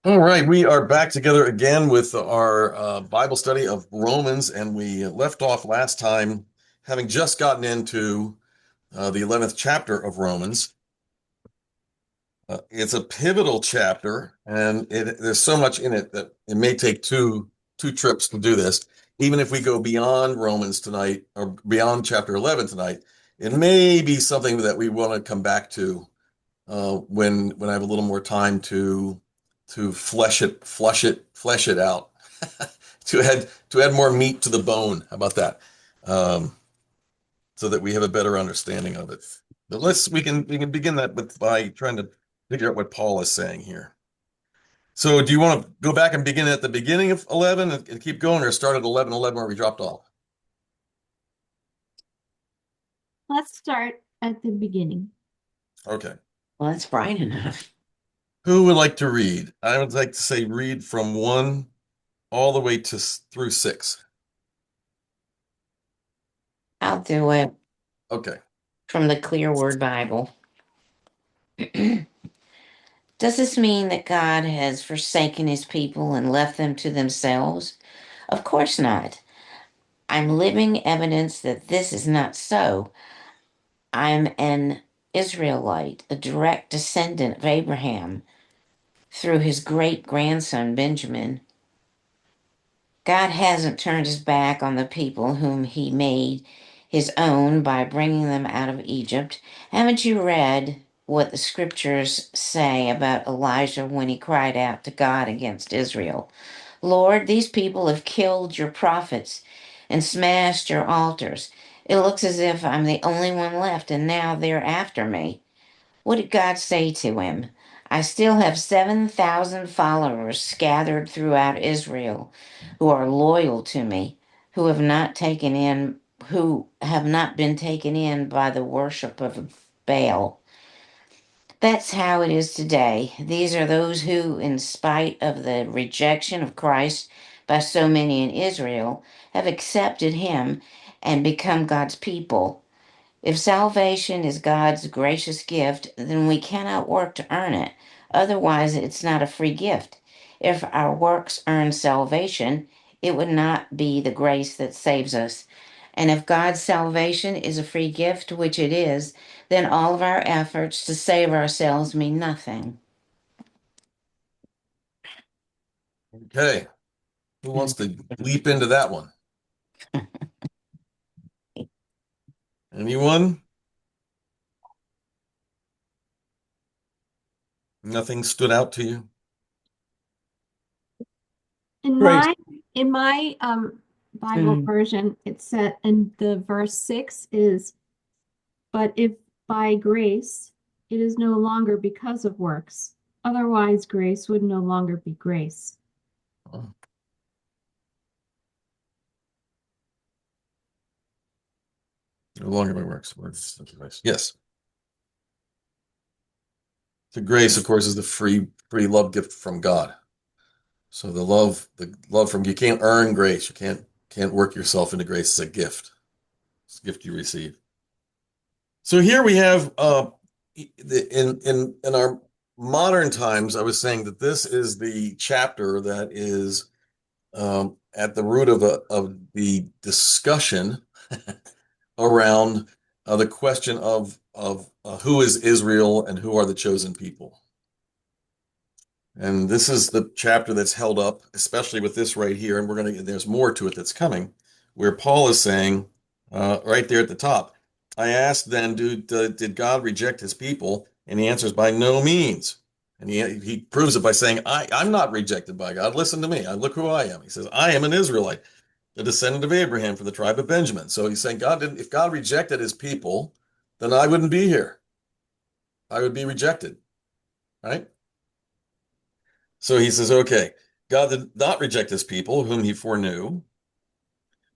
All right, we are back together again with our Bible study of Romans, and we left off last time having just gotten into the 11th chapter of Romans. It's a pivotal chapter, and there's so much in it that it may take two trips to do this. Even if we go beyond Romans tonight or beyond chapter 11 tonight, it may be something that we want to come back to when I have a little more time to flesh it out, to add more meat to the bone. How about that? Um, so that we have a better understanding of it. But we can begin that by trying to figure out what Paul is saying here. So do you want to go back and begin at the beginning of 11 and keep going, or start at 11:11 where we dropped off? Let's start at the beginning. Okay. Well, it's bright enough. Who would like to read? I would like to say read from 1 all the way to through 6. I'll do it Okay. from the Clear Word Bible. Does this mean that God has forsaken his people and left them to themselves? Of course not. I'm living evidence that this is not so. I'm an Israelite, a direct descendant of Abraham through his great grandson Benjamin. God hasn't turned his back on the people whom he made his own by bringing them out of Egypt. Haven't you read what the scriptures say about Elijah when he cried out to God against Israel? Lord, these people have killed your prophets and smashed your altars. It looks as if I'm the only one left, and now they're after me. What did God say to him? I still have 7,000 followers scattered throughout Israel who are loyal to me, who have not been taken in by the worship of Baal. That's how it is today. These are those who, in spite of the rejection of Christ by so many in Israel, have accepted him and become God's people. If salvation is God's gracious gift, then we cannot work to earn it. Otherwise, it's not a free gift. If our works earn salvation, it would not be the grace that saves us. And if God's salvation is a free gift, which it is, then all of our efforts to save ourselves mean nothing. Okay. Who wants to leap into that one? Anyone? Nothing stood out to you? In Grace. my Bible Mm. version, it said, and the verse 6 is, but if by grace, it is no longer because of works. Otherwise, grace would no longer be grace. Oh, no longer by works. Yes. The grace, of course, is the free love gift from God. So the love from you can't earn grace. You can't work yourself into grace. It's a gift. It's a gift you receive. So here we have in our modern times, I was saying that this is the chapter that is at the root of the discussion around the question of who is Israel and who are the chosen people. And this is the chapter that's held up, especially with this right here. And there's more to it that's coming, where Paul is saying, right there at the top, I asked then, did God reject his people? And he answers, by no means. And he proves it by saying, I'm not rejected by God. Listen to me. Look who I am. He says, I am an Israelite, the descendant of Abraham from the tribe of Benjamin. So he's saying, if God rejected his people, then I wouldn't be here. I would be rejected, right? So he says, okay, God did not reject his people, whom he foreknew.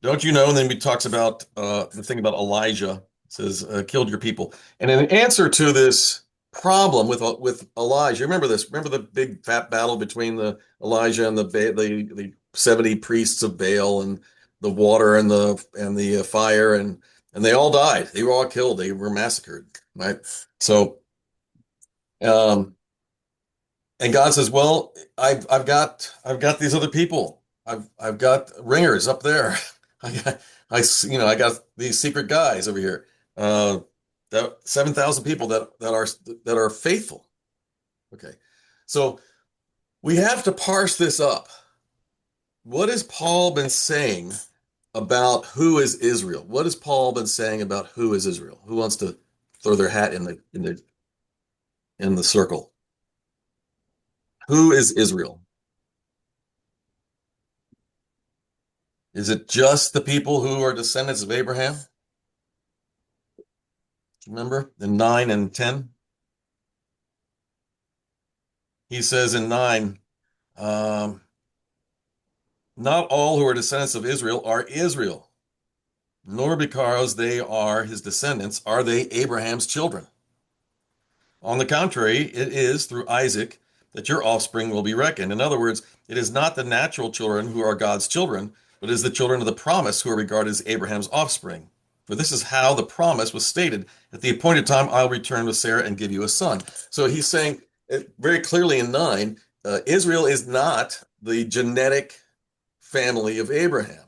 Don't you know? And then he talks about the thing about Elijah. It says, killed your people. And in answer to this problem with Elijah, remember this? Remember the big fat battle between the Elijah and the 70 priests of Baal and the water and the fire and they all died. They were all killed. They were massacred, right? So um, And God says, "Well, I've got these other people. I've got ringers up there. I got these secret guys over here. Uh, that 7,000 people that are faithful." Okay, so we have to parse this up. What has Paul been saying about who is Israel? What has Paul been saying about who is Israel? Who wants to throw their hat in the circle? Who is Israel? Is it just the people who are descendants of Abraham? Remember in 9 and 10? He says in 9, um, not all who are descendants of Israel are Israel, nor because they are his descendants are they Abraham's children. On the contrary, it is through Isaac that your offspring will be reckoned. In other words, it is not the natural children who are God's children, but it is the children of the promise who are regarded as Abraham's offspring. For this is how the promise was stated: at the appointed time, I'll return with Sarah and give you a son. So he's saying very clearly in 9, Israel is not the genetic family of Abraham.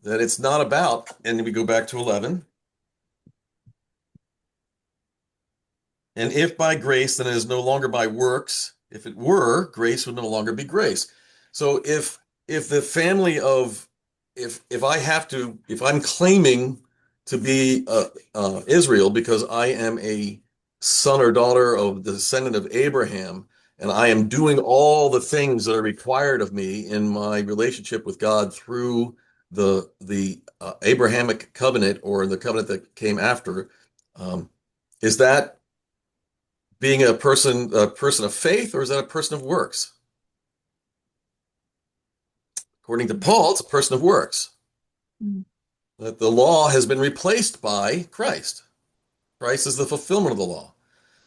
That it's not about, and we go back to 11. And if by grace, then it is no longer by works. If it were, grace would no longer be grace. So if the family of if I'm claiming to be Israel because I am a son or daughter of the descendant of Abraham, and I am doing all the things that are required of me in my relationship with God through the Abrahamic covenant or the covenant that came after, is that being a person of faith, or is that a person of works? According to Paul, it's a person of works. Mm. That the law has been replaced by Christ. Christ is the fulfillment of the law.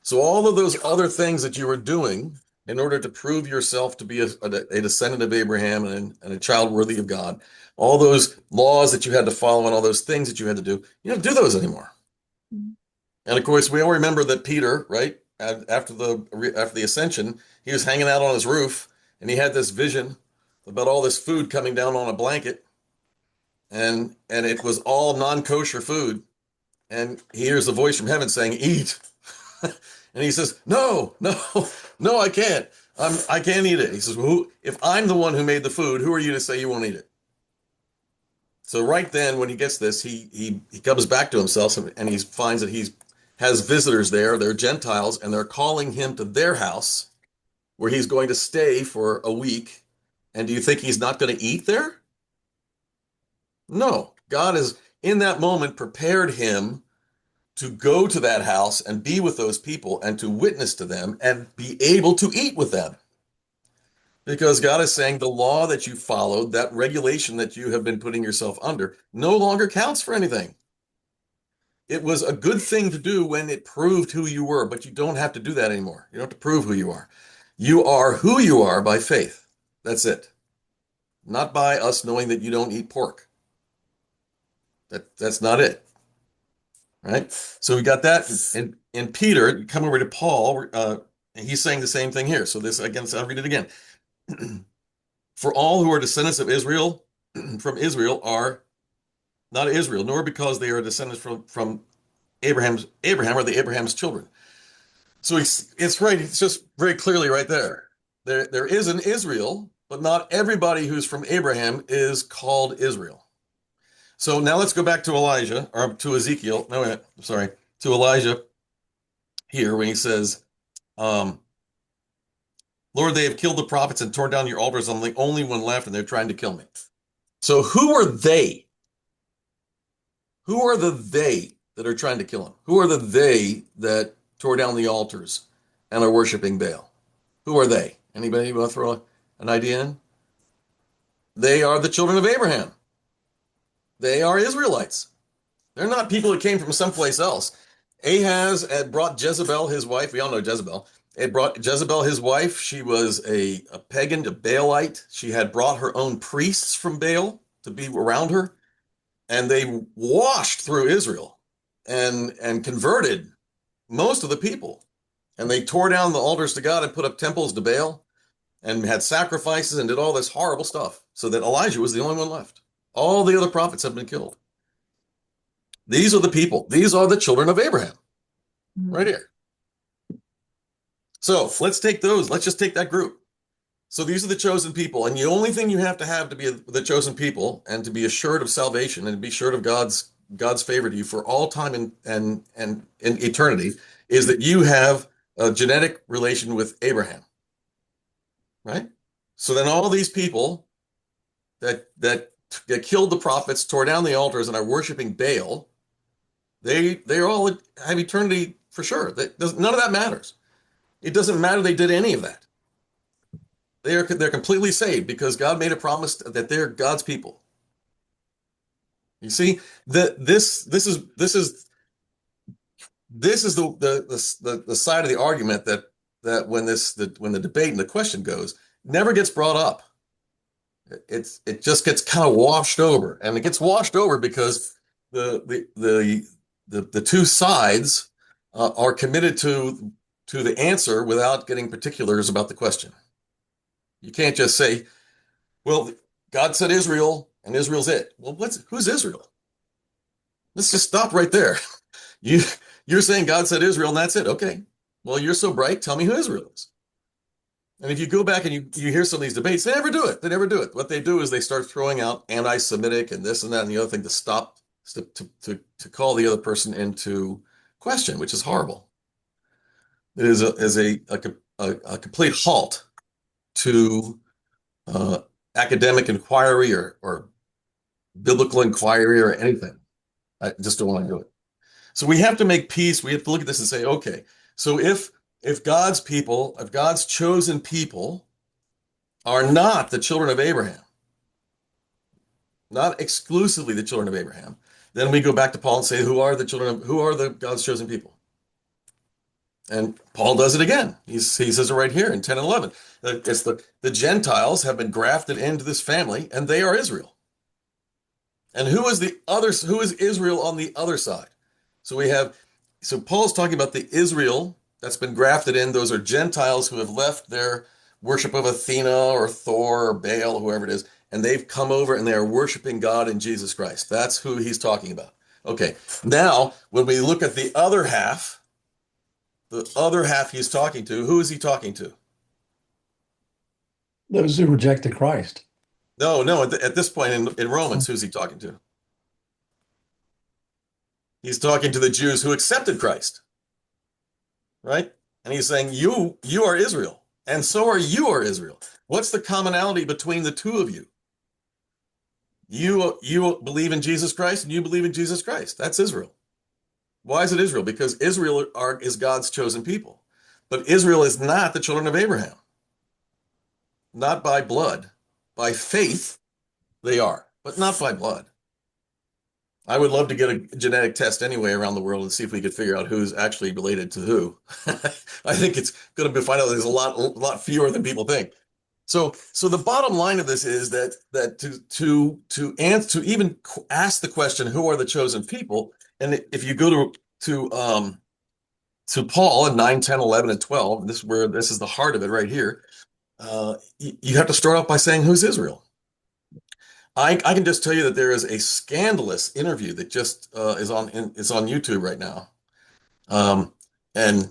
So all of those other things that you were doing in order to prove yourself to be a descendant of Abraham and a child worthy of God, all those laws that you had to follow and all those things that you had to do, you don't do those anymore. Mm. And of course, we all remember that Peter, right, after the ascension, he was hanging out on his roof and he had this vision about all this food coming down on a blanket, and it was all non-kosher food. And he hears a voice from heaven saying, "Eat." And he says, "No, no, no, I can't. I can't eat it." He says, "Well, if I'm the one who made the food, who are you to say you won't eat it?" So right then, when he gets this, he comes back to himself, and he finds that he has visitors there. They're Gentiles, and they're calling him to their house where he's going to stay for a week. And do you think he's not going to eat there? No. God has, in that moment, prepared him to go to that house and be with those people and to witness to them and be able to eat with them. Because God is saying the law that you followed, that regulation that you have been putting yourself under, no longer counts for anything. It was a good thing to do when it proved who you were, but you don't have to do that anymore. You don't have to prove who you are. You are who you are by faith. That's it. Not by us knowing that you don't eat pork. That's not it. Right? So we got that in Peter. Come over to Paul. He's saying the same thing here. So this again, so I'll read it again. For all who are descendants of Israel, from Israel, are not Israel, nor because they are descendants from Abraham are the Abraham's children. So it's right. It's just very clearly right there. There is an Israel, but not everybody who's from Abraham is called Israel. So now let's go back to Elijah, or to Ezekiel. No, sorry, to Elijah here when he says, "Lord, they have killed the prophets and torn down your altars. I'm the only one left, and they're trying to kill me." So who are they? Who are the they that are trying to kill him? Who are the they that tore down the altars and are worshiping Baal? Who are they? Anybody want to throw an idea in? They are the children of Abraham. They are Israelites. They're not people that came from someplace else. Ahaz had brought Jezebel, his wife. We all know Jezebel. It brought Jezebel, his wife. She was a pagan, a Baalite. She had brought her own priests from Baal to be around her. And they washed through Israel and converted most of the people. And they tore down the altars to God and put up temples to Baal and had sacrifices and did all this horrible stuff so that Elijah was the only one left. All the other prophets have been killed. These are the people. These are the children of Abraham right here. So let's take those. Let's just take that group. So these are the chosen people. And the only thing you have to be the chosen people and to be assured of salvation and to be assured of God's favor to you for all time and in eternity is that you have a genetic relation with Abraham. Right? So then all these people that killed the prophets, tore down the altars, and are worshiping Baal, they all have eternity for sure. None of that matters. It doesn't matter they did any of that. They're completely saved because God made a promise that they're God's people. You see, this is the side of the argument that when the debate and the question goes, never gets brought up. It just gets kind of washed over, and it gets washed over because the two sides are committed to the answer without getting particulars about the question. You can't just say, well, God said Israel, and Israel's it. Well, who's Israel? Let's just stop right there. You're saying God said Israel, and that's it. Okay. Well, you're so bright. Tell me who Israel is. And if you go back and you hear some of these debates, they never do it. They never do it. What they do is they start throwing out anti-Semitic and this and that and the other thing to stop to call the other person into question, which is horrible. It is a complete halt to academic inquiry or biblical inquiry or anything. I just don't want to do it. So we have to make peace. We have to look at this and say, okay, so if God's people, if God's chosen people are not the children of Abraham, not exclusively the children of Abraham, then we go back to Paul and say, who are the God's chosen people? And Paul does it again. He says it right here in 10 and 11. It's the Gentiles have been grafted into this family, and they are Israel. And who is Israel on the other side? So Paul's talking about the Israel that's been grafted in. Those are Gentiles who have left their worship of Athena or Thor or Baal or whoever it is, and they've come over and they are worshiping God in Jesus Christ. That's who he's talking about. Okay, now when we look at the other half he's talking to, who is he talking to? Those who rejected Christ. No, at this point in Romans, who's he talking to? He's talking to the Jews who accepted Christ, right? And he's saying, you are Israel, and so are Israel. What's the commonality between the two of you? You believe in Jesus Christ, and you believe in Jesus Christ. That's Israel. Why is it Israel? Because Israel is God's chosen people. But Israel is not the children of Abraham. Not by blood. By faith, they are, but not by blood. I would love to get a genetic test anyway around the world and see if we could figure out who's actually related to who. I think it's going to find out there's a lot fewer than people think. So the bottom line of this is that to even ask the question, who are the chosen people? And if you go to Paul in 9, 10, 11, and 12, this is the heart of it right here. You have to start off by saying, who's Israel? I can just tell you that there is a scandalous interview that just is on YouTube right now, and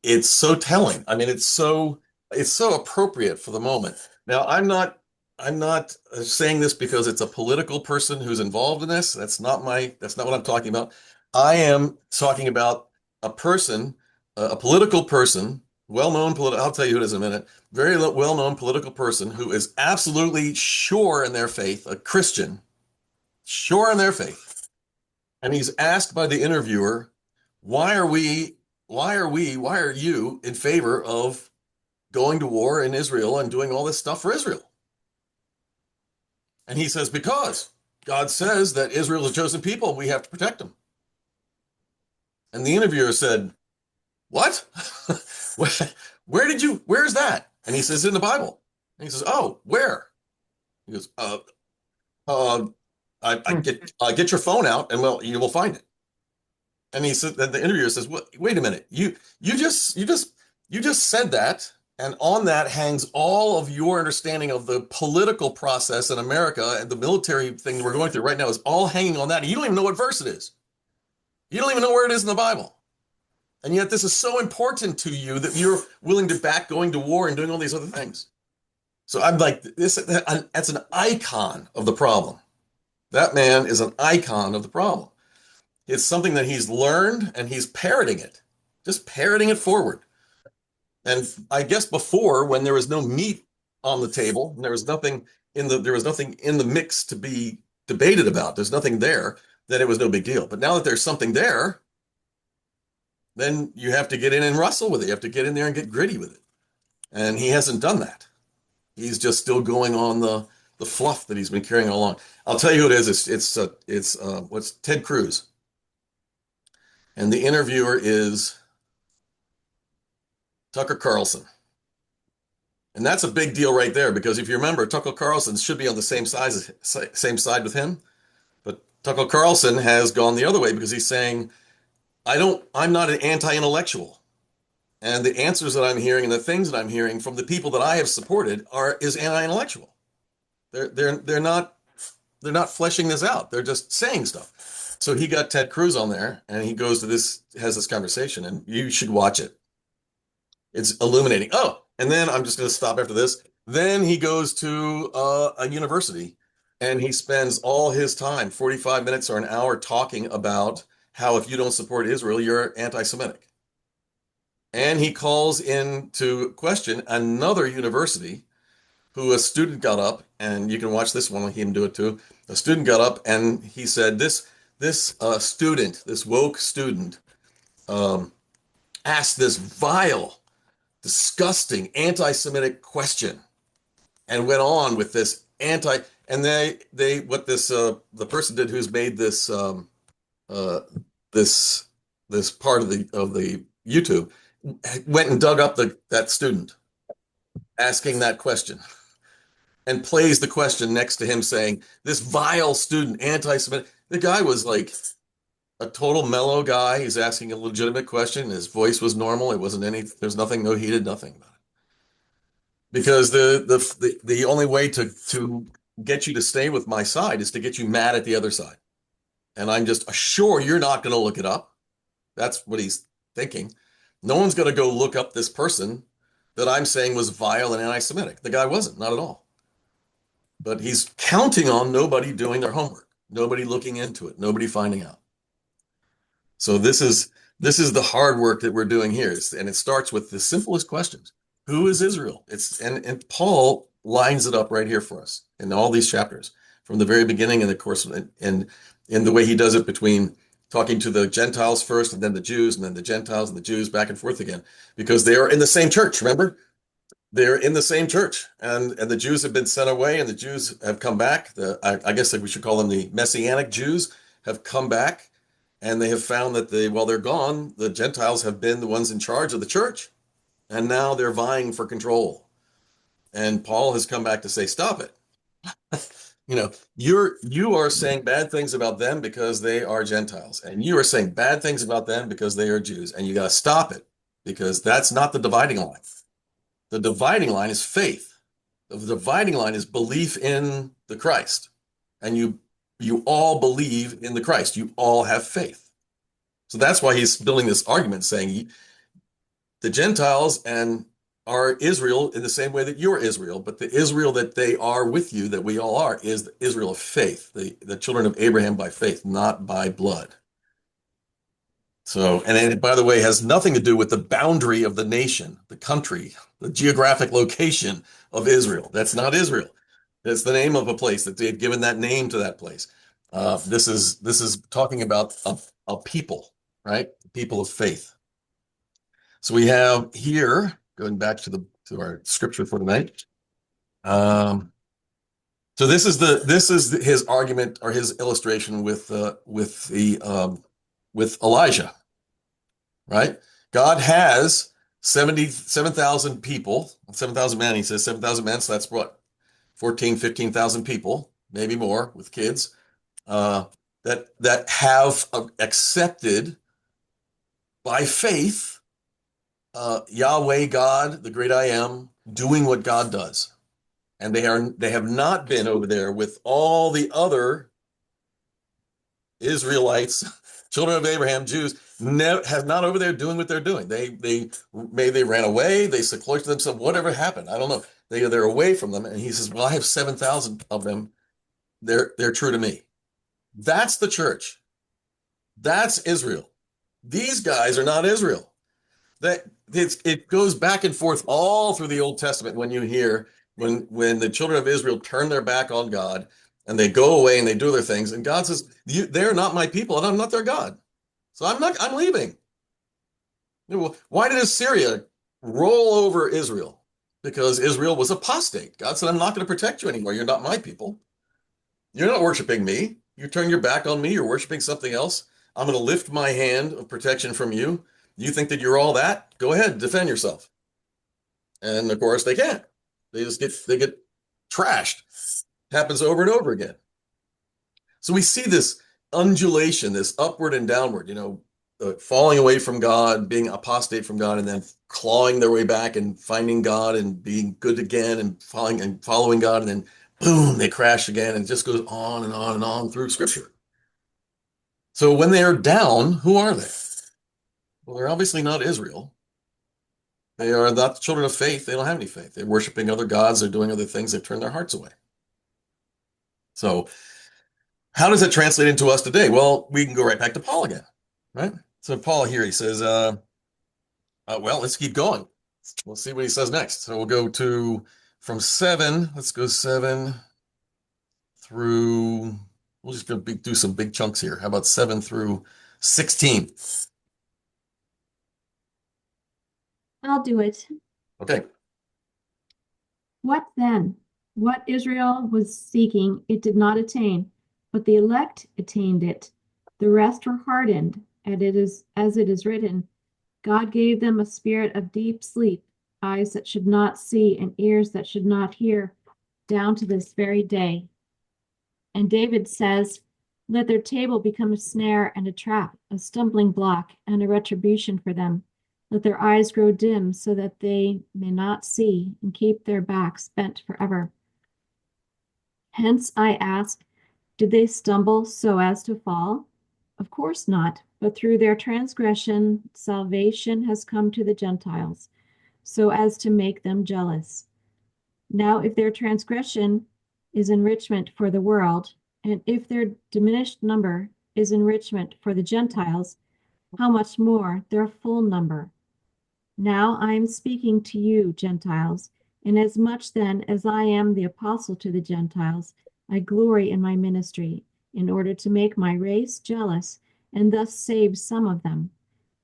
it's so telling. I mean, it's so appropriate for the moment. Now, I'm not saying this because it's a political person who's involved in this. That's not what I'm talking about. I am talking about a person, a political person, well-known I'll tell you who it is in a minute. Very well-known political person who is absolutely sure in their faith, a Christian, sure in their faith. And he's asked by the interviewer, why are you in favor of going to war in Israel and doing all this stuff for Israel? And he says, because God says that Israel is a chosen people, we have to protect them. And the interviewer said, what? Where's that? And he says, in the Bible. And he says, oh, where? He goes, get your phone out and you will find it. And he said that the interviewer says, Wait a minute, you just said that, and on that hangs all of your understanding of the political process in America and the military thing we're going through right now is all hanging on that. And you don't even know what verse it is. You don't even know where it is in the Bible. And yet this is so important to you that you're willing to back going to war and doing all these other things. So I'm like, that's an icon of the problem. That man is an icon of the problem. It's something that he's learned and he's parroting it, just parroting it forward. And I guess before, when there was no meat on the table, and there was nothing in the mix to be debated about. There's nothing there, then it was no big deal. But now that there's something there, then you have to get in and wrestle with it. You have to get in there and get gritty with it. And he hasn't done that. He's just still going on the fluff that he's been carrying along. I'll tell you who it is. It's what's Ted Cruz. And the interviewer is Tucker Carlson. And that's a big deal right there, because if you remember, Tucker Carlson should be on the same side with him. But Tucker Carlson has gone the other way because he's saying, I'm not an anti-intellectual. And the answers that I'm hearing and the things that I'm hearing from the people that I have supported is anti-intellectual. They're not fleshing this out. They're just saying stuff. So he got Ted Cruz on there, and he has this conversation, and you should watch it. It's illuminating. Oh, and then I'm just going to stop after this. Then he goes to a university, and he spends all his time, 45 minutes or an hour, talking about how if you don't support Israel, you're anti-Semitic. And he calls into question another university who a student got up, and you can watch this one, him do it too. A student got up and he said, this woke student, asked this vile, disgusting, anti-Semitic question, and went on with this and the person did who's made this this part of the YouTube went and dug up that student asking that question, and plays the question next to him saying, this vile student, anti-Semitic. The guy was like a total mellow guy. He's asking a legitimate question. His voice was normal. There's nothing, no heated, nothing about it. Because the only way to get you to stay with my side is to get you mad at the other side. And I'm just sure you're not going to look it up. That's what he's thinking. No one's going to go look up this person that I'm saying was vile and anti-Semitic. The guy wasn't, not at all. But he's counting on nobody doing their homework, nobody looking into it, nobody finding out. So this is the hard work that we're doing here, and it starts with the simplest questions. Who is Israel? And Paul lines it up right here for us in all these chapters from the very beginning, and of course, and in the way he does it between talking to the Gentiles first, and then the Jews, and then the Gentiles and the Jews, back and forth again, because they are in the same church. Remember, they're in the same church, and the Jews have been sent away, and the Jews have come back. I guess that we should call them the Messianic Jews have come back, and they have found that while they're gone, the Gentiles have been the ones in charge of the church, and now they're vying for control. And Paul has come back to say, stop it. You are saying bad things about them because they are Gentiles, and you are saying bad things about them because they are Jews, and you got to stop it, because that's not the dividing line. The dividing line is faith. The dividing line is belief in the Christ, and you all believe in the Christ. You all have faith. So that's why he's building this argument, saying the Gentiles are Israel in the same way that you're Israel, but the Israel that they are with you, that we all are, is the Israel of faith, the children of Abraham by faith, not by blood. So, and it, by the way, has nothing to do with the boundary of the nation, the country, the geographic location of Israel. That's not Israel. It's the name of a place that they've given that name to that place. This is talking about a people, right? People of faith. So we have here, going back to our scripture for tonight. So this is his argument, or his illustration with Elijah, right? God has 7,000 people, 7,000 men. He says 7,000 men. So that's what, 15,000 people, maybe more with kids, that have accepted by faith, Yahweh God, the great I am, doing what God does. And they have not been over there with all the other Israelites, children of Abraham, Jews, have not over there doing what they're doing. They maybe they ran away, they sequestered themselves, whatever happened. I don't know. They're away from them. And he says, well, I have 7,000 of them. They're true to me. That's the church. That's Israel. These guys are not Israel. It goes back and forth all through the Old Testament when you hear when the children of Israel turn their back on God and they go away and they do their things, and God says, they're not my people and I'm not their God. So I'm leaving. Why did Assyria roll over Israel? Because Israel was apostate. God said, I'm not going to protect you anymore. You're not my people. You're not worshiping me. You turn your back on me. You're worshiping something else. I'm going to lift my hand of protection from you. You think that you're all that? Go ahead, defend yourself. And of course, they can't. They get trashed. Happens over and over again. So we see this undulation, this upward and downward, falling away from God, being apostate from God, and then clawing their way back and finding God and being good again and following God, and then boom, they crash again, and it just goes on and on and on through Scripture. So when they are down, who are they? Well, they're obviously not Israel. They are not the children of faith. They don't have any faith. They're worshiping other gods. They're doing other things. They've turned their hearts away. So how does that translate into us today? Well, we can go right back to Paul again, right? So Paul here, he says, well, let's keep going. We'll see what he says next. So we'll go from 7. Let's go 7 through, we'll just do some big chunks here. How about 7 through 16? I'll do it. Okay. What then? What Israel was seeking, it did not attain, but the elect attained it. The rest were hardened, and it is as it is written, God gave them a spirit of deep sleep, eyes that should not see, and ears that should not hear, down to this very day. And David says, let their table become a snare and a trap, a stumbling block and a retribution for them. Let their eyes grow dim so that they may not see, and keep their backs bent forever. Hence I ask, did they stumble so as to fall? Of course not, but through their transgression, salvation has come to the Gentiles, so as to make them jealous. Now, if their transgression is enrichment for the world, and if their diminished number is enrichment for the Gentiles, how much more their full number? Now I am speaking to you, Gentiles, inasmuch then as I am the apostle to the Gentiles, I glory in my ministry, in order to make my race jealous, and thus save some of them.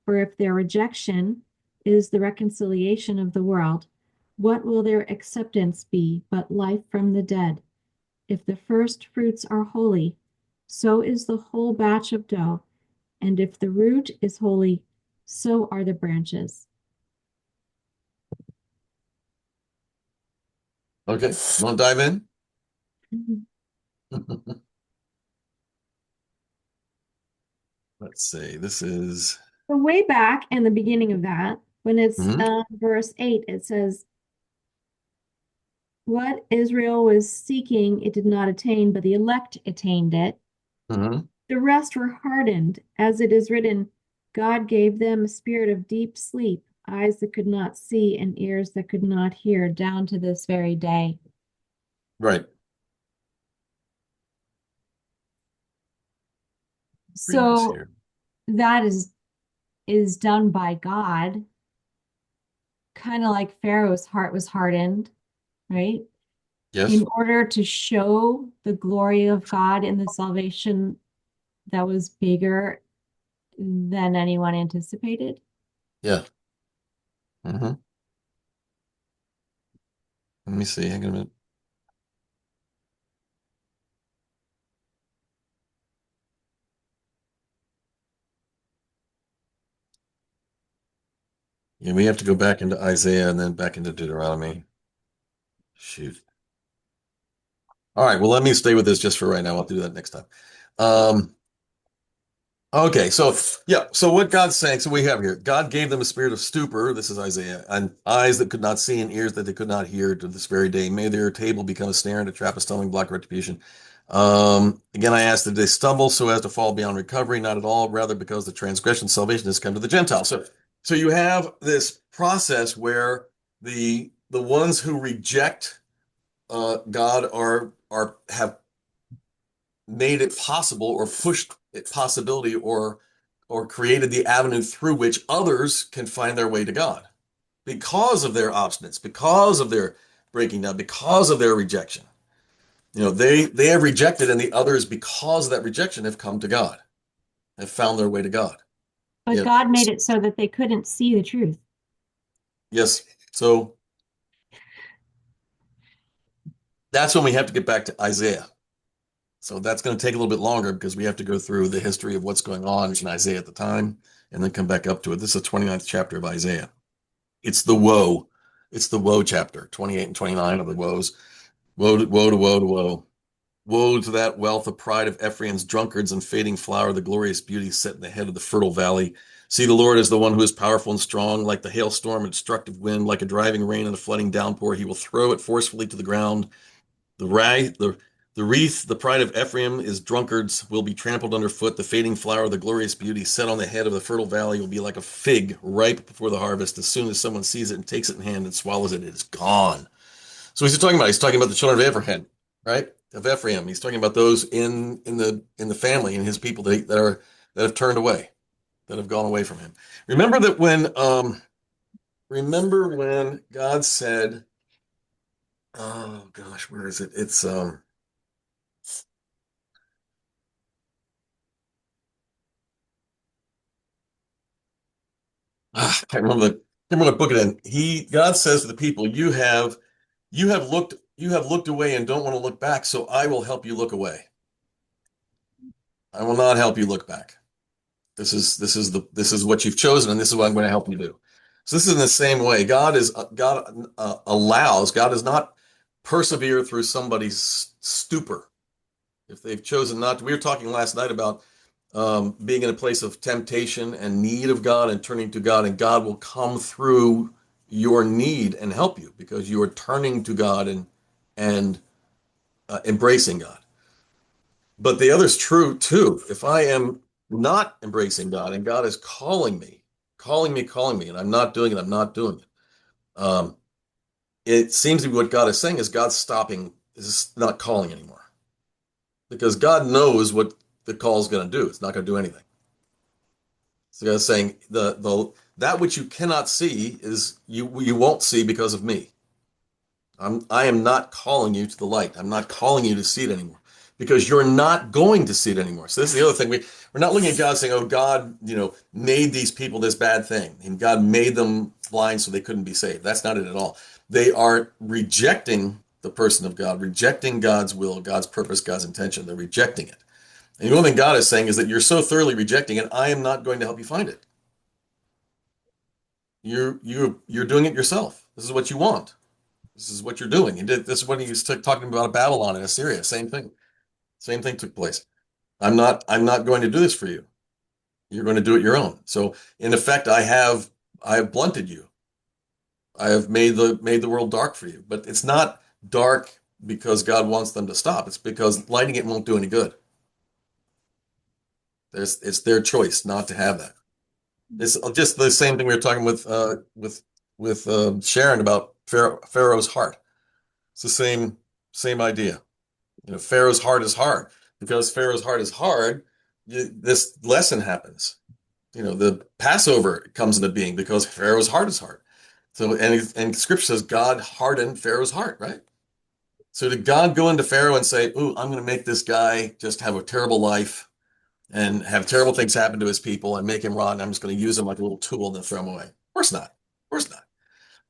For if their rejection is the reconciliation of the world, what will their acceptance be but life from the dead? If the first fruits are holy, so is the whole batch of dough, and if the root is holy, so are the branches. Okay. Want to dive in? Let's see. This is So way back in the beginning of that, when it's Mhm. verse 8, it says, what Israel was seeking, it did not attain, but the elect attained it. Mhm. The rest were hardened, as it is written, God gave them a spirit of deep sleep, eyes that could not see and ears that could not hear, down to this very day. Right. Read this So here. that is done by God, kind of like Pharaoh's heart was hardened, right? Yes. In order to show the glory of God in the salvation that was bigger than anyone anticipated. Yeah. hmm Let me see. Hang on a minute. Yeah, we have to go back into Isaiah and then back into Deuteronomy. Shoot. All right. Well, let me stay with this just for right now. I'll do that next time. Um, Okay, so yeah, so what God's saying, so we have here, God gave them a spirit of stupor, this is Isaiah, and eyes that could not see and ears that they could not hear to this very day. May their table become a snare and a trap, a stumbling block of retribution. Again, I ask that they stumble so as to fall beyond recovery, not at all, rather because the transgression salvation has come to the Gentiles. So you have this process where the ones who reject God are have made it possible or pushed it possibility or created the avenue through which others can find their way to God because of their obstinance, because of their breaking down, because of their rejection. They have rejected, and the others, because of that rejection, have come to God, have found their way to God. But Yeah. God made it so that they couldn't see the truth. Yes. So that's when we have to get back to Isaiah. So that's going to take a little bit longer because we have to go through the history of what's going on in Isaiah at the time and then come back up to it. This is the 29th chapter of Isaiah. It's the woe. It's the woe chapter, 28 and 29 of the woes. Woe to woe to woe to woe. Woe to that wealth of pride of Ephraim's drunkards and fading flower, the glorious beauty set in the head of the fertile valley. See, the Lord is the one who is powerful and strong, like the hailstorm and destructive wind, like a driving rain and a flooding downpour. He will throw it forcefully to the ground. The rag, the wreath, the pride of Ephraim is drunkards, will be trampled underfoot. The fading flower, the glorious beauty set on the head of the fertile valley will be like a fig ripe before the harvest. As soon as someone sees it and takes it in hand and swallows it, it is gone. So what's he talking about? He's talking about the children of Abraham, right? Of Ephraim. He's talking about those in the family and his people that have turned away, that have gone away from him. Remember that when God said, oh gosh, where is it? It's I remember the book it in. God says to the people, you have looked away and don't want to look back, so I will help you look away. I will not help you look back. This is what you've chosen, and this is what I'm going to help you do. So this is in the same way. God does not persevere through somebody's stupor. If they've chosen not to, we were talking last night about being in a place of temptation and need of God and turning to God, and God will come through your need and help you because you are turning to God and embracing God. But the other is true too. If I am not embracing God and God is calling me, and I'm not doing it, I'm not doing it. It seems to be what God is saying is God's stopping, is not calling anymore because God knows what the call is going to do. It's not going to do anything. So God's saying the that which you cannot see is you won't see because of me. I am not calling you to the light. I'm not calling you to see it anymore because you're not going to see it anymore. So this is the other thing. We're not looking at God saying, oh, God, made these people this bad thing and God made them blind so they couldn't be saved. That's not it at all. They are rejecting the person of God, rejecting God's will, God's purpose, God's intention. They're rejecting it. And the only thing God is saying is that you're so thoroughly rejecting it, I am not going to help you find it. You're doing it yourself. This is what you want. This is what you're doing. This is what he was talking about Babylon and Assyria. Same thing. Same thing took place. I'm not going to do this for you. You're going to do it your own. So in effect, I have blunted you. I have made the world dark for you. But it's not dark because God wants them to stop. It's because lighting it won't do any good. It's their choice not to have that. It's just the same thing we were talking with Sharon about Pharaoh's heart. It's the same idea. Pharaoh's heart is hard. Because Pharaoh's heart is hard, this lesson happens. The Passover comes into being because Pharaoh's heart is hard. So, and Scripture says God hardened Pharaoh's heart, right? So did God go into Pharaoh and say, "Ooh, I'm going to make this guy just have a terrible life and have terrible things happen to his people and make him rotten. I'm just going to use him like a little tool and then throw him away." Of course not. Of course not.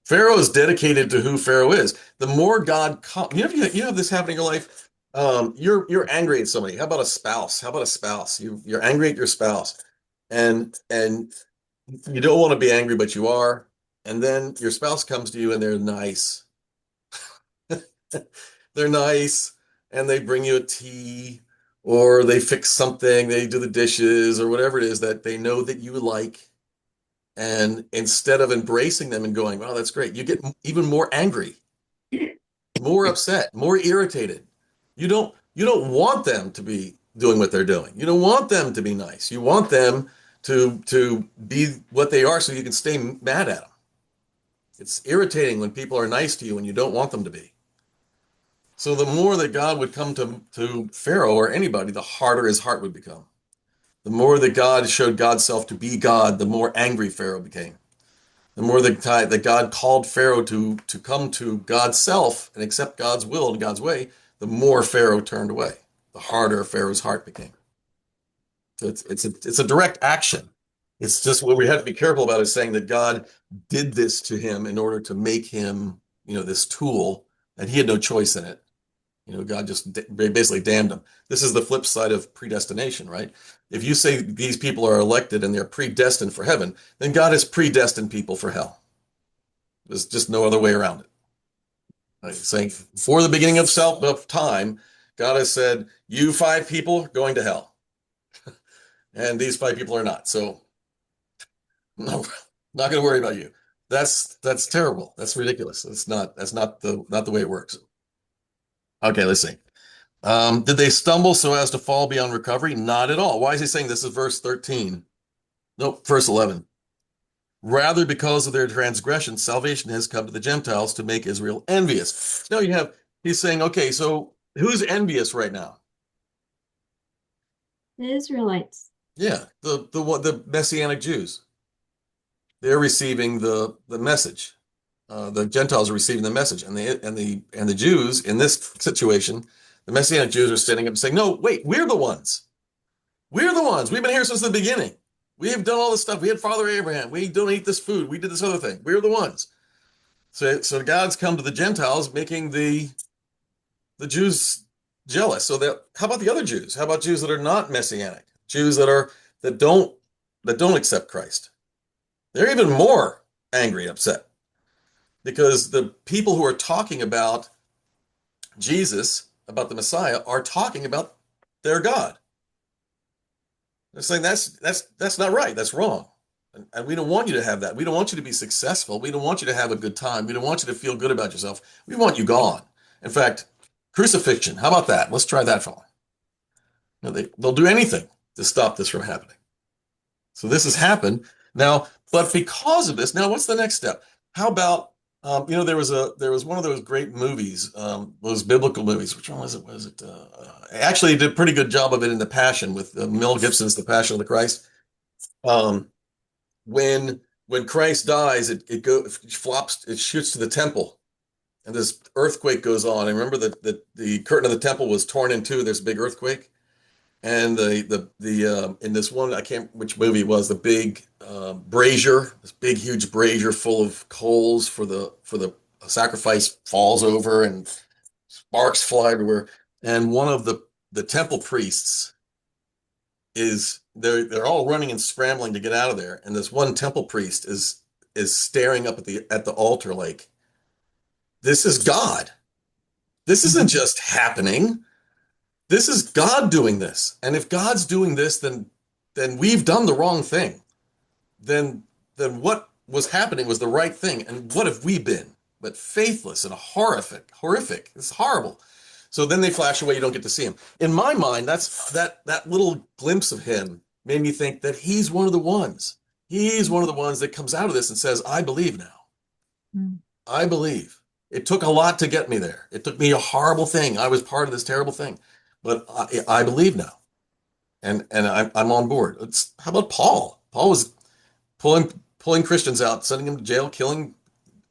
Pharaoh is dedicated to who Pharaoh is. The more God, you have this happening in your life. You're angry at somebody. How about a spouse? How about a spouse? You're angry at your spouse, and you don't want to be angry, but you are. And then your spouse comes to you and they're nice. They're nice, and they bring you a tea, or they fix something, they do the dishes or whatever it is that they know that you like. And instead of embracing them and going, "Oh, that's great," you get even more angry, more upset, more irritated. You don't want them to be doing what they're doing. You don't want them to be nice. You want them to be what they are so you can stay mad at them. It's irritating when people are nice to you and you don't want them to be. So the more that God would come to Pharaoh or anybody, the harder his heart would become. The more that God showed God's self to be God, the more angry Pharaoh became. The more that God called Pharaoh to come to God's self and accept God's will and God's way, the more Pharaoh turned away. The harder Pharaoh's heart became. So it's a direct action. It's just what we have to be careful about is saying that God did this to him in order to make him, this tool, and he had no choice in it. God just basically damned him. This is the flip side of predestination, right? If you say these people are elected and they're predestined for heaven, then God has predestined people for hell. There's just no other way around it. Like saying before the beginning of time, God has said, you 5 people are going to hell. And these 5 people are not. So no, not going to worry about you. That's terrible. That's ridiculous. That's not the way it works. Okay, let's see. Did they stumble so as to fall beyond recovery? Not at all. Why is he saying this? Is verse 13? Nope, verse 11. Rather, because of their transgression, salvation has come to the Gentiles to make Israel envious. Now he's saying, okay, so who's envious right now? The Israelites. Yeah, the Messianic Jews. They're receiving the message. The Gentiles are receiving the message, and the Jews in this situation, the Messianic Jews are standing up and saying, "No, wait, we're the ones. We're the ones. We've been here since the beginning. We have done all this stuff. We had Father Abraham. We don't eat this food. We did this other thing. We're the ones." So God's come to the Gentiles, making the Jews jealous. So how about the other Jews? How about Jews that are not Messianic? Jews that don't accept Christ? They're even more angry and upset because the people who are talking about Jesus, about the Messiah, are talking about their God. They're saying that's not right. That's wrong. And we don't want you to have that. We don't want you to be successful. We don't want you to have a good time. We don't want you to feel good about yourself. We want you gone. In fact, crucifixion, how about that? Let's try that for them. They'll do anything to stop this from happening. So this has happened now, but because of this, now what's the next step? How about there was one of those great movies, those biblical movies. Which one was it? Actually, he did a pretty good job of it in The Passion with Mel Gibson's The Passion of the Christ. When Christ dies, it shoots to the temple, and this earthquake goes on. And remember that the curtain of the temple was torn in two. There's a big earthquake. And in this one, I can't remember which movie it was, the big brazier, this big huge brazier full of coals for the sacrifice falls over and sparks fly everywhere. And one of the temple priests they're all running and scrambling to get out of there. And this one temple priest is staring up at the altar like, this is God. This isn't just happening. This is God doing this. And if God's doing this, then we've done the wrong thing. Then what was happening was the right thing. And what have we been? But faithless and horrific. It's horrible. So then they flash away. You don't get to see him. In my mind, that little glimpse of him made me think that he's one of the ones. He's one of the ones that comes out of this and says, I believe now. Mm. I believe. It took a lot to get me there. It took me a horrible thing. I was part of this terrible thing. But I believe now, and I'm on board. How about Paul? Paul was pulling Christians out, sending them to jail, killing.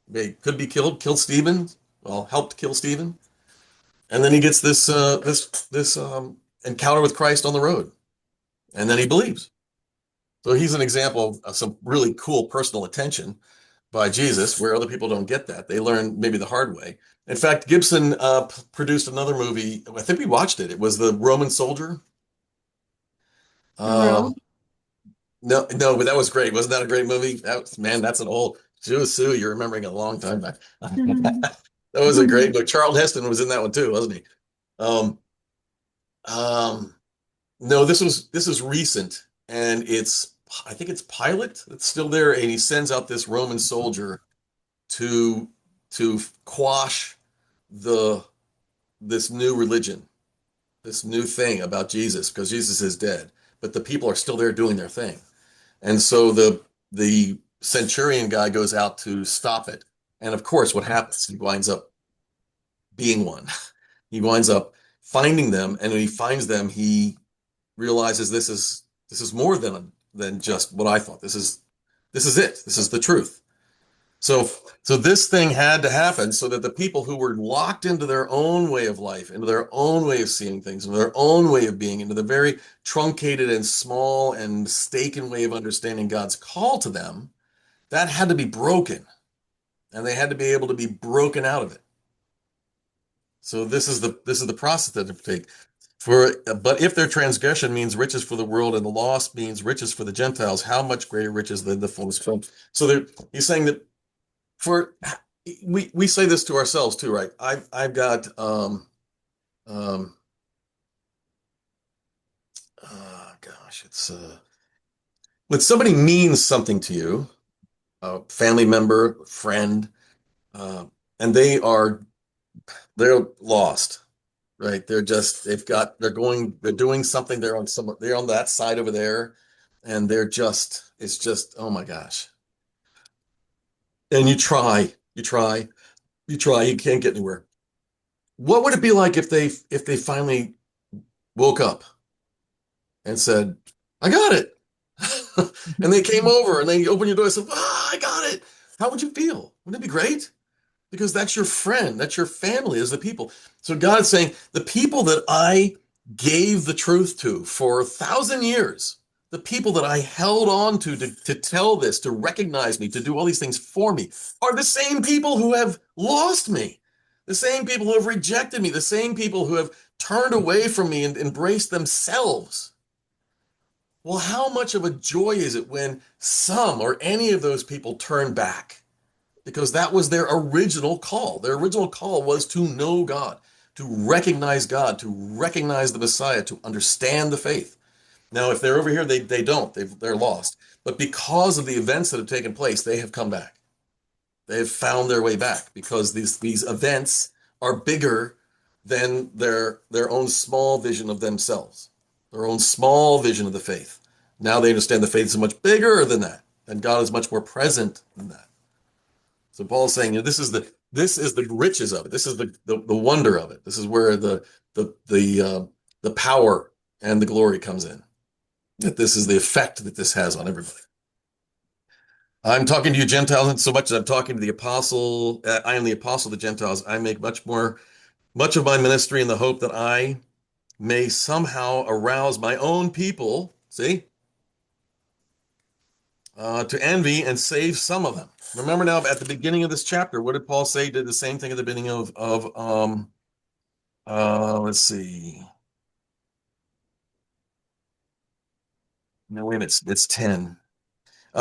They could be killed. Killed Stephen. Well, helped kill Stephen, and then he gets this encounter with Christ on the road, and then he believes. So he's an example of some really cool personal attention by Jesus, where other people don't get that. They learn maybe the hard way. In fact, Gibson produced another movie. I think we watched it. It was The Roman Soldier. No, but that was great. Wasn't that a great movie? That's an old Sue. You're remembering a long time back. That was a great book. Charlton Heston was in that one too, wasn't he? No, this is recent, and I think it's Pilate that's still there, and he sends out this Roman soldier to quash the this new religion, this new thing about Jesus, because Jesus is dead, but the people are still there doing their thing. And so the centurion guy goes out to stop it. And of course, what happens? He winds up being one. He winds up finding them, and when he finds them, he realizes this is more than just what I thought. This is it. This is the truth. So so this thing had to happen so that the people who were locked into their own way of life, into their own way of seeing things, into their own way of being, into the very truncated and small and mistaken way of understanding God's call to them, that had to be broken, and they had to be able to be broken out of it. So this is the process that it take. But if their transgression means riches for the world and the loss means riches for the Gentiles, how much greater riches than the fullness from? So he's saying that for we say this to ourselves too, right? I've got um gosh, it's when somebody means something to you, a family member, friend, uh, and they're lost, right? They're doing something. They're on that side over there, and it's just, oh my gosh. And you can't get anywhere. What would it be like if they finally woke up and said, I got it? And they came over and they opened your door and said, ah, I got it. How would you feel? Wouldn't it be great? Because that's your friend, that's your family, is the people. So God's saying, the people that I gave the truth to for 1,000 years, the people that I held on to tell this, to recognize me, to do all these things for me, are the same people who have lost me, the same people who have rejected me, the same people who have turned away from me and embraced themselves. Well, how much of a joy is it when some or any of those people turn back? Because that was their original call. Their original call was to know God, to recognize God, to recognize the Messiah, to understand the faith. Now, if they're over here, they don't. They're lost. But because of the events that have taken place, they have come back. They have found their way back because these events are bigger than their own small vision of themselves, their own small vision of the faith. Now they understand the faith is much bigger than that, and God is much more present than that. So Paul's saying, you know, this is the riches of it. This is the wonder of it. This is where the power and the glory comes in. That this is the effect that this has on everybody. I'm talking to you Gentiles, and so much as I'm talking to the apostle, I am the apostle of the Gentiles. I make much of my ministry in the hope that I may somehow arouse my own people, see, to envy and save some of them. Remember now, at the beginning of this chapter, what did Paul say? He did the same thing at the beginning let's see. No, wait a minute, it's 10.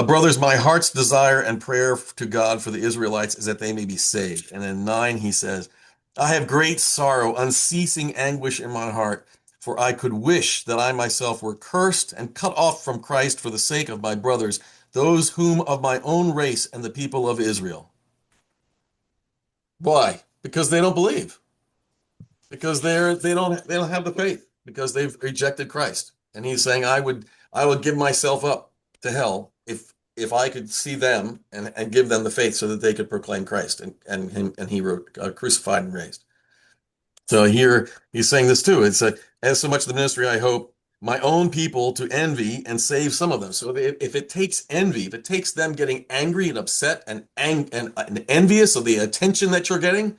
Brothers, my heart's desire and prayer to God for the Israelites is that they may be saved. And then 9, he says, I have great sorrow, unceasing anguish in my heart, for I could wish that I myself were cursed and cut off from Christ for the sake of my brothers, those whom of my own race and the people of Israel. Why? Because they don't believe. Because they don't have the faith. Because they've rejected Christ. And he's saying, I would give myself up to hell if I could see them and give them the faith so that they could proclaim Christ and he wrote crucified and raised. So here he's saying this too. It's as so much the ministry I hope my own people to envy and save some of them. So if it takes envy, if it takes them getting angry and upset and envious of the attention that you're getting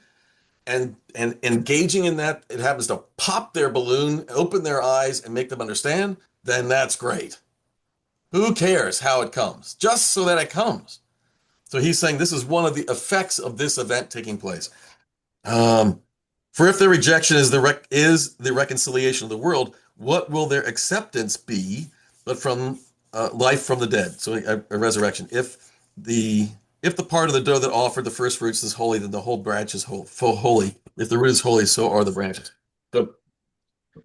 and engaging in that, it happens to pop their balloon, open their eyes, and make them understand, then that's great. Who cares how it comes? Just so that it comes. So he's saying this is one of the effects of this event taking place. For if their rejection is the reconciliation of the world, what will their acceptance be but from life from the dead? So a resurrection. If the part of the dough that offered the first fruits is holy, then the whole branch is holy. If the root is holy, so are the branches. So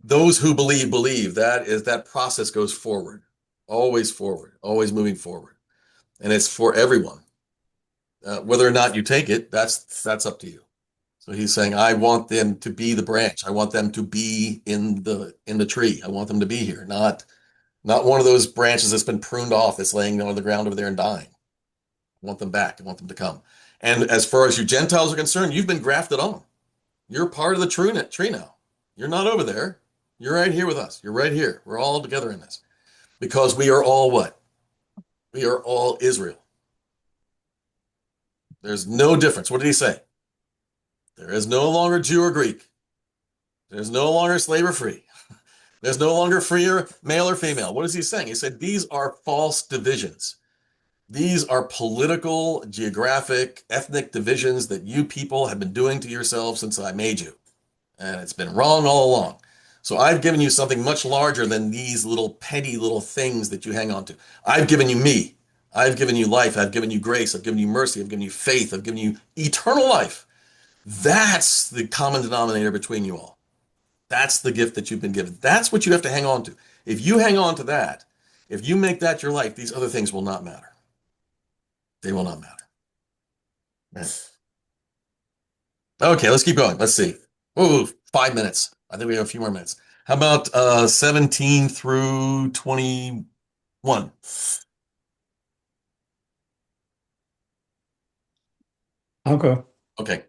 Those who believe. That process goes forward, always moving forward, and it's for everyone. Whether or not you take it, that's up to you. So he's saying, I want them to be the branch. I want them to be in the tree. I want them to be here, not one of those branches that's been pruned off that's laying on the ground over there and dying. I want them back. I want them to come. And as far as you Gentiles are concerned, you've been grafted on. You're part of the tree now. You're not over there. You're right here with us. You're right here. We're all together in this because we are all what? We are all Israel. There's no difference. What did he say? There is no longer Jew or Greek. There's no longer slave or free. There's no longer free or male or female. What is he saying? He said these are false divisions. These are political, geographic, ethnic divisions that you people have been doing to yourselves since I made you. And it's been wrong all along. So I've given you something much larger than these little petty little things that you hang on to. I've given you me. I've given you life. I've given you grace. I've given you mercy. I've given you faith. I've given you eternal life. That's the common denominator between you all. That's the gift that you've been given. That's what you have to hang on to. If you hang on to that, if you make that your life, these other things will not matter. They will not matter. Man. Okay, let's keep going. Let's see. Oh, 5 minutes. I think we have a few more minutes. How about 17 through 21? Okay. Okay.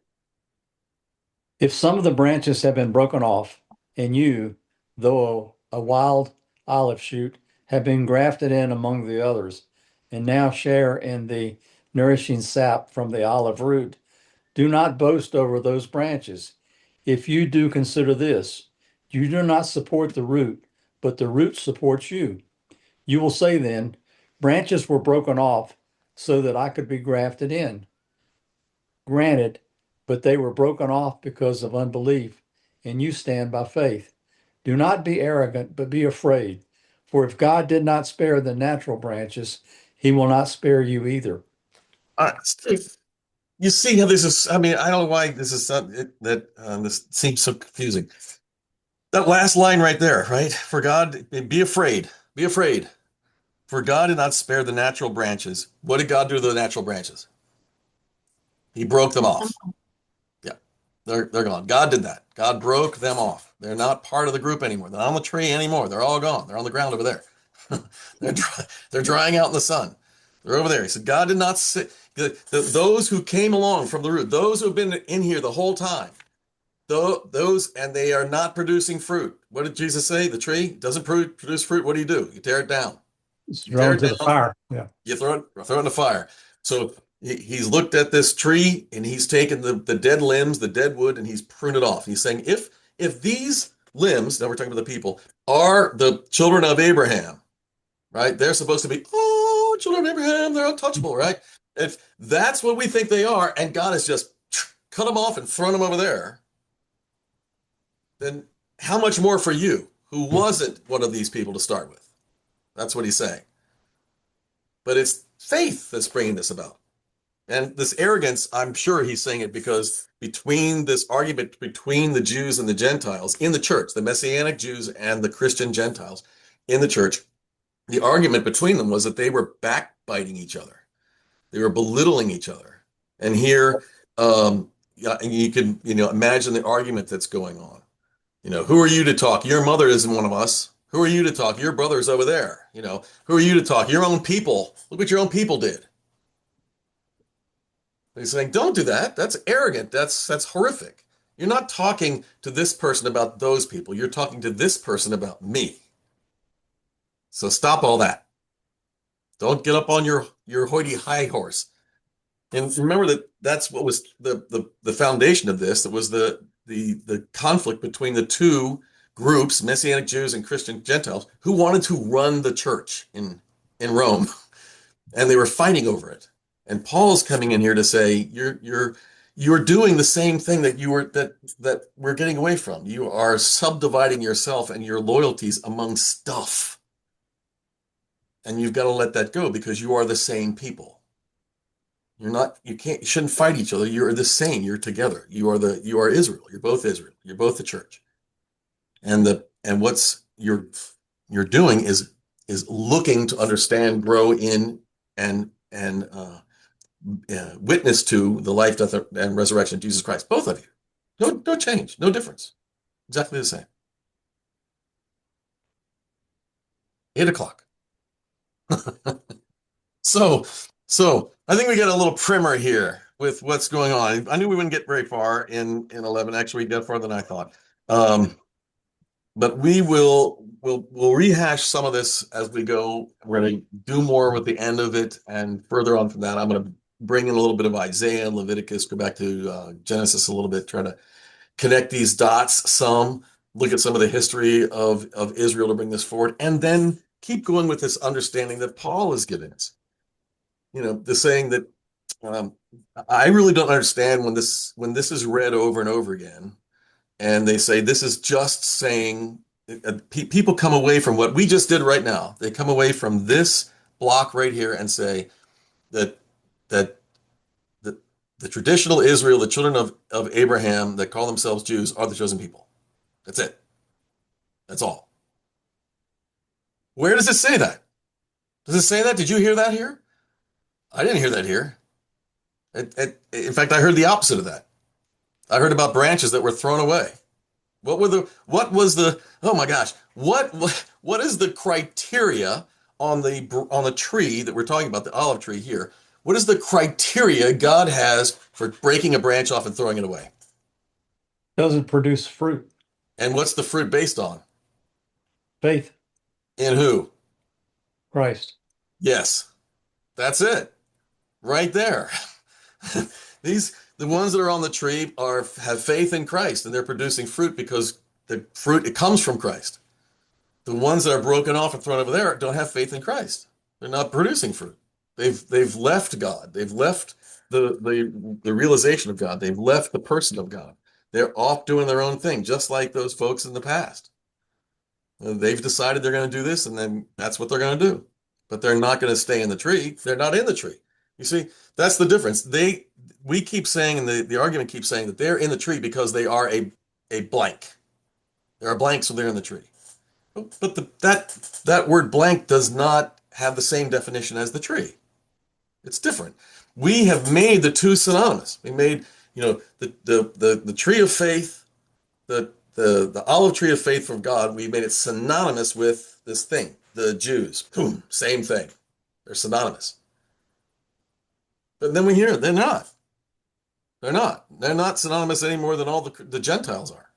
If some of the branches have been broken off, and you, though a wild olive shoot, have been grafted in among the others, and now share in the nourishing sap from the olive root, do not boast over those branches. If you do, consider this: you do not support the root, but the root supports you. You will say then, branches were broken off so that I could be grafted in. Granted, but they were broken off because of unbelief, and you stand by faith. Do not be arrogant, but be afraid. For if God did not spare the natural branches, he will not spare you either. Steve, you see how this is, I mean, I don't know why this is this seems so confusing. That last line right there, right? For God, be afraid, be afraid. For God did not spare the natural branches. What did God do to the natural branches? He broke them off. Yeah, they're gone. God did that. God broke them off. They're not part of the group anymore. They're not on the tree anymore. They're all gone. They're on the ground over there. They're drying out in the sun. They're over there. He said, God did not sit. Those who came along from the root, those who have been in here the whole time, those, and they are not producing fruit. What did Jesus say? The tree doesn't produce fruit. What do? You tear it down. It's You tear thrown it to the down. fire. Yeah. You throw it in the fire. So he's looked at this tree and he's taken the dead limbs, the dead wood, and he's pruned it off. He's saying, if these limbs, now we're talking about the people, are the children of Abraham, right? They're supposed to be, oh, children of Abraham, they're untouchable, right? If that's what we think they are, and God has just cut them off and thrown them over there, then how much more for you, who wasn't one of these people to start with? That's what he's saying. But it's faith that's bringing this about. And this arrogance, I'm sure he's saying it because between this argument between the Jews and the Gentiles in the church, the Messianic Jews and the Christian Gentiles in the church, the argument between them was that they were backbiting each other. They were belittling each other. And here, yeah, you can, imagine the argument that's going on. Who are you to talk? Your mother isn't one of us. Who are you to talk? Your brother's over there. Who are you to talk? Your own people. Look what your own people did. He's saying, don't do that. That's arrogant. That's horrific. You're not talking to this person about those people. You're talking to this person about me. So stop all that. Don't get up on your hoity high horse. And remember that's what was the foundation of this. That was the conflict between the two groups, Messianic Jews and Christian Gentiles, who wanted to run the church in Rome, and they were fighting over it. And Paul's coming in here to say you're doing the same thing that we're getting away from. You are subdividing yourself and your loyalties among stuff. And you've got to let that go because you are the same people. You shouldn't fight each other. You're the same. You're together. You are Israel. You're both Israel. You're both the church. And what's you're doing is looking to understand, grow in, and witness to the life, death, and resurrection of Jesus Christ. Both of you. No change, no difference. Exactly the same. 8 o'clock. So, so I think we got a little primer here with what's going on. I knew we wouldn't get very far in 11. Actually, we got farther than I thought. But we'll rehash some of this as we go. We're going to do more with the end of it, and further on from that, I'm going to bring in a little bit of Isaiah and Leviticus, go back to Genesis a little bit, try to connect these dots some, look at some of the history of Israel to bring this forward, and then keep going with this understanding that Paul is giving us. The saying that um, I really don't understand when this is read over and over again, and they say this is just saying people come away from what we just did right now. They come away from this block right here and say that that the traditional Israel, the children of Abraham that call themselves Jews, are the chosen people. That's it. That's all. Where does it say that? Does it say that? Did you hear that here? I didn't hear that here. In fact, I heard the opposite of that. I heard about branches that were thrown away. Oh my gosh, what is the criteria on the tree that we're talking about, the olive tree here? What is the criteria God has for breaking a branch off and throwing it away? Doesn't produce fruit. And what's the fruit based on? Faith, In who? Christ. Yes, that's it. Right there. The ones that are on the tree have faith in Christ, and they're producing fruit because the fruit, it comes from Christ. The ones that are broken off and thrown over there don't have faith in Christ. They're not producing fruit. They've left God. They've left the realization of God. They've left the person of God. They're off doing their own thing, just like those folks in the past. They've decided they're going to do this, and then that's what they're going to do. But they're not going to stay in the tree. They're not in the tree. You see, that's the difference. We keep saying, and the argument keeps saying that they're in the tree because they are a blank. They're a blank, so they're in the tree. But that word blank does not have the same definition as the tree. It's different. We have made the two synonymous. We made, the tree of faith, the olive tree of faith from God, we made it synonymous with this thing, the Jews. Boom, same thing. They're synonymous. But then we hear they're not. They're not. They're not synonymous any more than all the Gentiles are.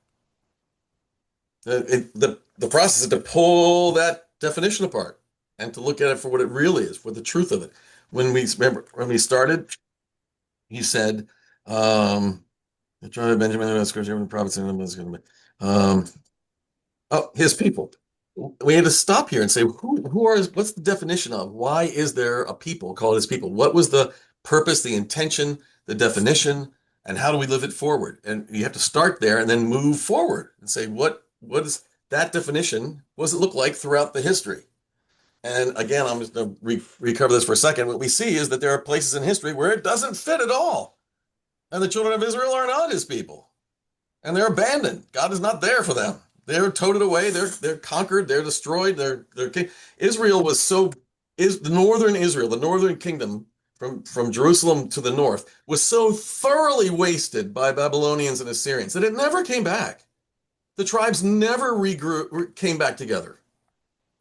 The process is to pull that definition apart and to look at it for what it really is, for the truth of it. When we started, he said, the tribe of Benjamin, the prophets, his people. We had to stop here and say, what's the definition of? Why is there a people called his people? What was the purpose, the intention, the definition, and how do we live it forward? And you have to start there and then move forward and say, what is that definition? What does it look like throughout the history? And again, I'm just going to recover this for a second. What we see is that there are places in history where it doesn't fit at all. And the children of Israel are not his people. And they're abandoned. God is not there for them. They're toted away. They're conquered. They're destroyed. Israel is the northern Israel, the northern kingdom from Jerusalem to the north, was so thoroughly wasted by Babylonians and Assyrians that it never came back. The tribes never came back together.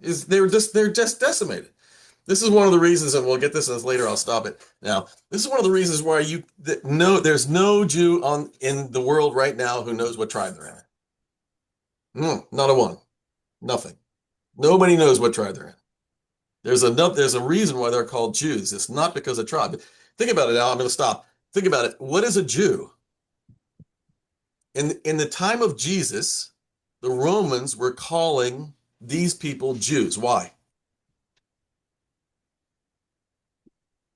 They're just decimated. This is one of the reasons, and we'll get this later. I'll stop it now. This is one of the reasons why there's no Jew in the world right now who knows what tribe they're in. Not a one. Nothing. Nobody knows what tribe they're in. There's a reason why they're called Jews. It's not because of tribe. Think about it now. I'm going to stop. Think about it. What is a Jew? In the time of Jesus, the Romans were calling these people Jews. Why?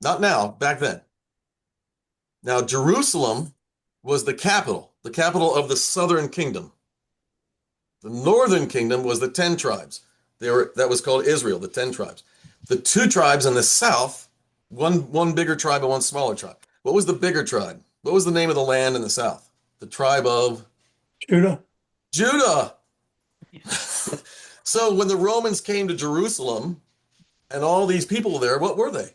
Not now, back then. Now, Jerusalem was the capital of the southern kingdom. The northern kingdom was the 10 tribes. That was called Israel, the 10 tribes. The 2 tribes in the south, one bigger tribe and one smaller tribe. What was the bigger tribe? What was the name of the land in the south? The tribe of Judah. Judah. So when the Romans came to Jerusalem and all these people there, what were they?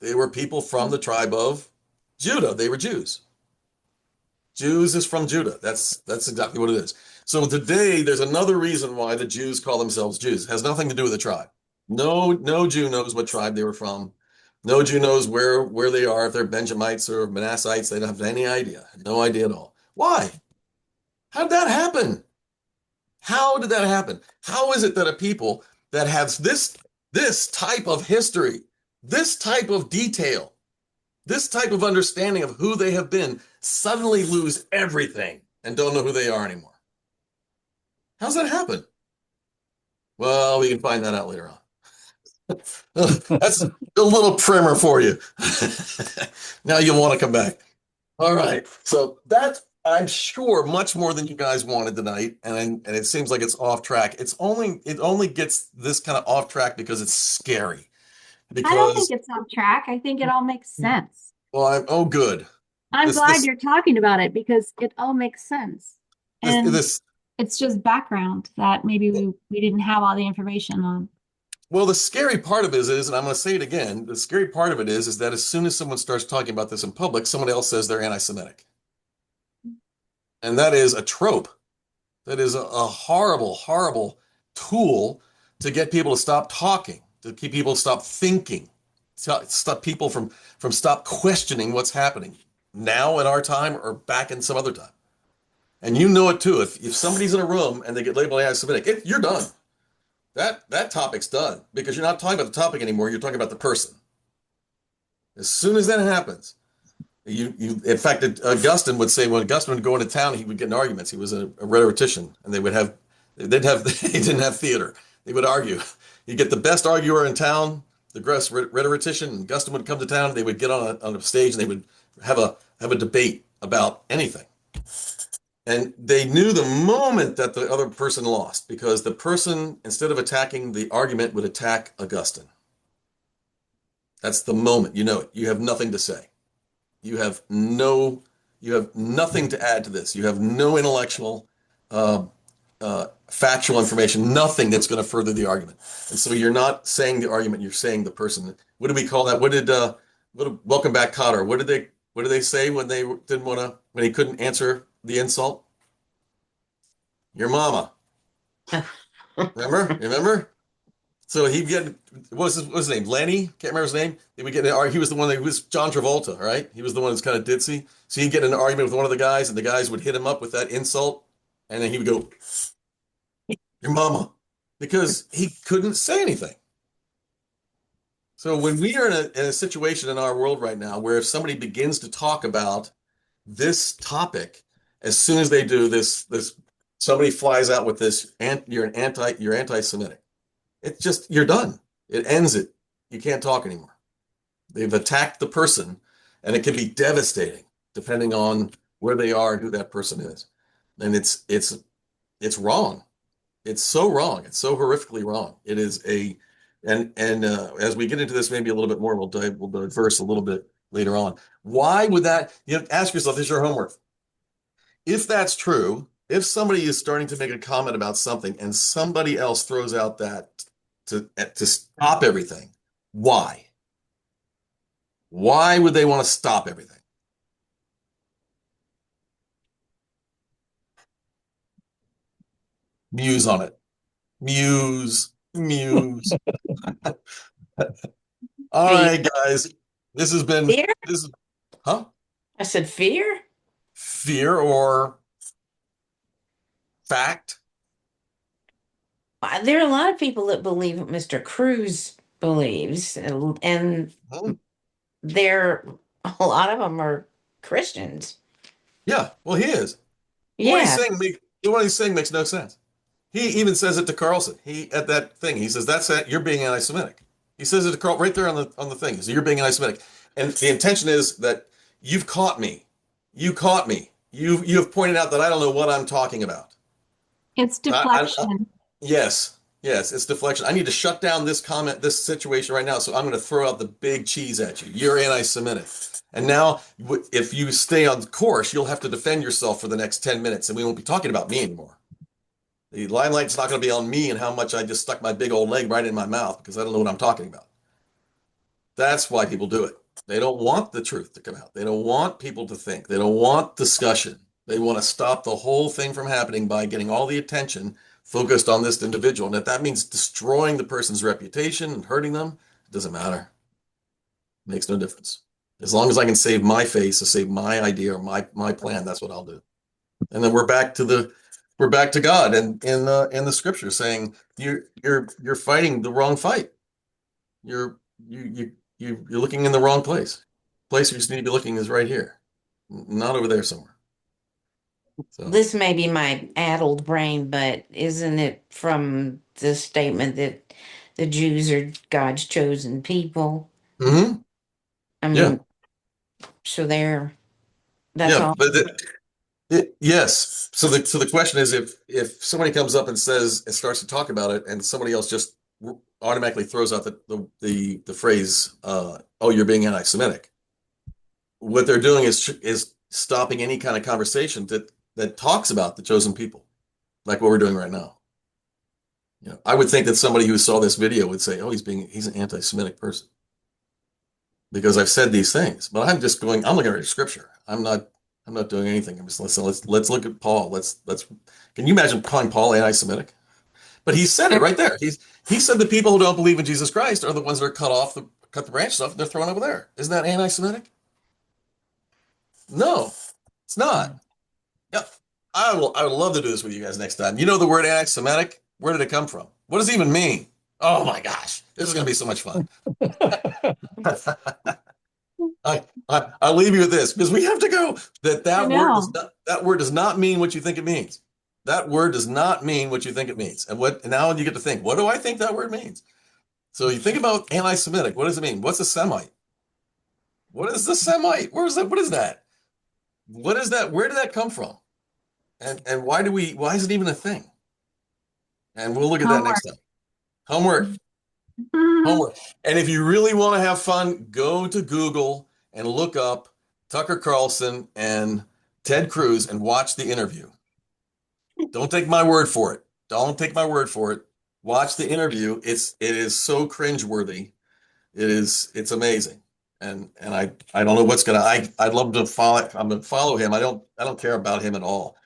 They were people from the tribe of Judah. They were Jews. Jews is from Judah. That's exactly what it is. So today there's another reason why the Jews call themselves Jews. It has nothing to do with the tribe. No Jew knows what tribe they were from. No Jew knows where they are, if they're Benjamites or Manassites. They don't have any idea. No idea at all. Why? How did that happen? How did that happen? How is it that a people that has this type of history, this type of detail, this type of understanding of who they have been suddenly lose everything and don't know who they are anymore? How's that happen? Well, we can find that out later on. That's a little primer for you. Now you'll want to come back. All right. So that's, I'm sure, much more than you guys wanted tonight, and it seems like it's off track. It only gets this kind of off track because it's scary. I don't think Because it's off track. I think it all makes sense. well, oh good. I'm This glad this you're talking about it because it all makes sense. this And this it's just background that maybe we didn't have all the information on. well, the scary part of it is, and I'm going to say it again, the scary part of it is that as soon as someone starts talking about this in public, someone else says they're anti-Semitic. And that is a trope. That is a horrible, horrible tool to get people to stop talking, to keep people to stop thinking, to stop people from stop questioning what's happening now in our time or back in some other time. And you know it too. If somebody's in a room and they get labeled anti-Semitic, you're done. That topic's done because you're not talking about the topic anymore. You're talking about the person. As soon as that happens, in fact, Augustine would say when Augustine would go into town, he would get in arguments. He was a rhetorician, and they didn't have theater. They would argue. You get the best arguer in town, the best rhetorician, and Augustine would come to town. And they would get on a stage and they would have a debate about anything. And they knew the moment that the other person lost because the person, instead of attacking the argument, would attack Augustine. That's the moment. You know it. You have nothing to say. You have nothing to add to this. You have no intellectual, factual information, nothing that's going to further the argument. And so you're not saying the argument, you're saying the person. What do we call that? Welcome back, Cotter. What did they say when they didn't want to, when he couldn't answer the insult? Your mama. Remember? So he'd get, what's his name? Lenny? Can't remember his name. He was the one that was John Travolta, right? He was the one that's kind of ditzy. So he'd get in an argument with one of the guys, and the guys would hit him up with that insult, and then he would go, your mama, because he couldn't say anything. So when we are in a situation in our world right now where if somebody begins to talk about this topic, as soon as they do this somebody flies out with this, you're anti-Semitic. It's just, you're done. It ends it. You can't talk anymore. They've attacked the person, and it can be devastating depending on where they are and who that person is. And it's wrong. It's so wrong. It's so horrifically wrong. It is as we get into this maybe a little bit more, we'll diverse a little bit later on. Why would that, ask yourself, this is your homework. If that's true, if somebody is starting to make a comment about something and somebody else throws out that to stop everything, why? Why would they want to stop everything? Muse on it. Muse. All Fear. right, guys. This has been Fear? this. Huh? I said fear? Fear or fact? There are a lot of people that believe what Mr. Cruz believes, and Hmm. a lot of them are Christians. Yeah. Well, he is. Yeah. What he's saying makes no sense. He even says it to Carlson. At that thing, he says, "That's it. You're being anti-Semitic." He says it to Carl right there on the thing. So you're being anti-Semitic, and the intention is that you've caught me. You caught me. You have pointed out that I don't know what I'm talking about. It's deflection. Yes, it's deflection. I need to shut down this situation right now. So I'm going to throw out the big cheese at you. You're anti-Semitic. And now, if you stay on course, you'll have to defend yourself for the next 10 minutes, and we won't be talking about me anymore. The limelight's not going to be on me and how much I just stuck my big old leg right in my mouth because I don't know what I'm talking about. That's why people do it. They don't want the truth to come out. They don't want people to think. They don't want discussion. They want to stop the whole thing from happening by getting all the attention focused on this individual. And if that means destroying the person's reputation and hurting them, it doesn't matter. It makes no difference. As long as I can save my face or save my idea or my plan, that's what I'll do. And then we're back to God and in the scripture saying you're fighting the wrong fight. You're you're looking in the wrong place. Place you need to be looking is right here, not over there somewhere. So This may be my addled brain, but isn't it from the statement that the Jews are God's chosen people? mhm. I Yeah, mean, so that's yeah, all. but yes. So the question is if somebody comes up and says and starts to talk about it, and somebody else just automatically throws out the phrase, "Oh, you're being anti-Semitic." What they're doing is stopping any kind of conversation that talks about the chosen people, like what we're doing right now. I would think that somebody who saw this video would say, "Oh, he's an anti-Semitic person," because I've said these things. But I'm looking at scripture. I'm not doing anything. I'm just let's look at Paul. Let's. Can you imagine calling Paul anti-Semitic? But he said it right there. He said the people who don't believe in Jesus Christ are the ones that are cut the branches off and they're thrown over there. Isn't that anti-Semitic? No, it's not. Yeah, I would love to do this with you guys next time. You know the word anti-Semitic? Where did it come from? What does it even mean? Oh my gosh, this is going to be so much fun. I'll leave you with this because we have to go. That I that word does know. not that word does not mean what you think it means. That word does not mean what you think it means. And now you get to think, what do I think that word means? So you think about anti-Semitic. What does it mean? What's a Semite? What is the Semite? Where is that? What is that? What is that? Where did that come from? And why is it even a thing? And we'll look at that Homework. next time. Homework. Homework. And if you really want to have fun, go to Google and look up Tucker Carlson and Ted Cruz and watch the interview. Don't take my word for it. Don't take my word for it. Watch the interview. It is so cringeworthy. It's amazing. And I don't know what's gonna I'd love to follow I'm gonna follow him. I don't care about him at all.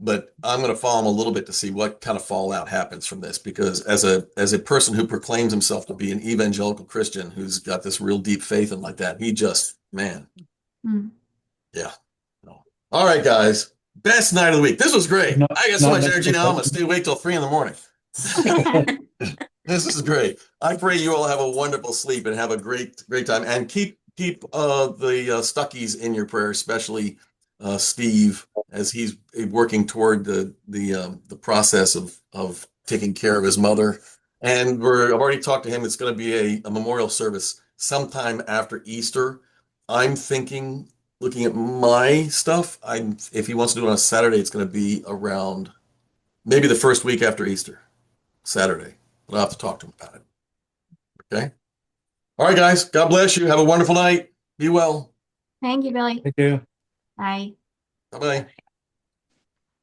But I'm going to follow him a little bit to see what kind of fallout happens from this, because as a person who proclaims himself to be an evangelical Christian who's got this real deep faith and like that, he just, man, Mm. yeah. No. All right, guys, best night of the week. This was great. No, I got so not much energy now. I'm gonna necessarily. stay awake till 3 a.m. This is great. I pray you all have a wonderful sleep and have a great time. And keep the Stuckies in your prayer, especially Steve, as he's working toward the process of taking care of his mother. And I've already talked to him. It's going to be a memorial service sometime after Easter. I'm thinking, looking at my stuff, if he wants to do it on a Saturday, it's going to be around maybe the first week after Easter, Saturday. But I'll have to talk to him about it. Okay. All right, guys. God bless you. Have a wonderful night. Be well. Thank you, Billy. Thank you. Bye. Bye bye.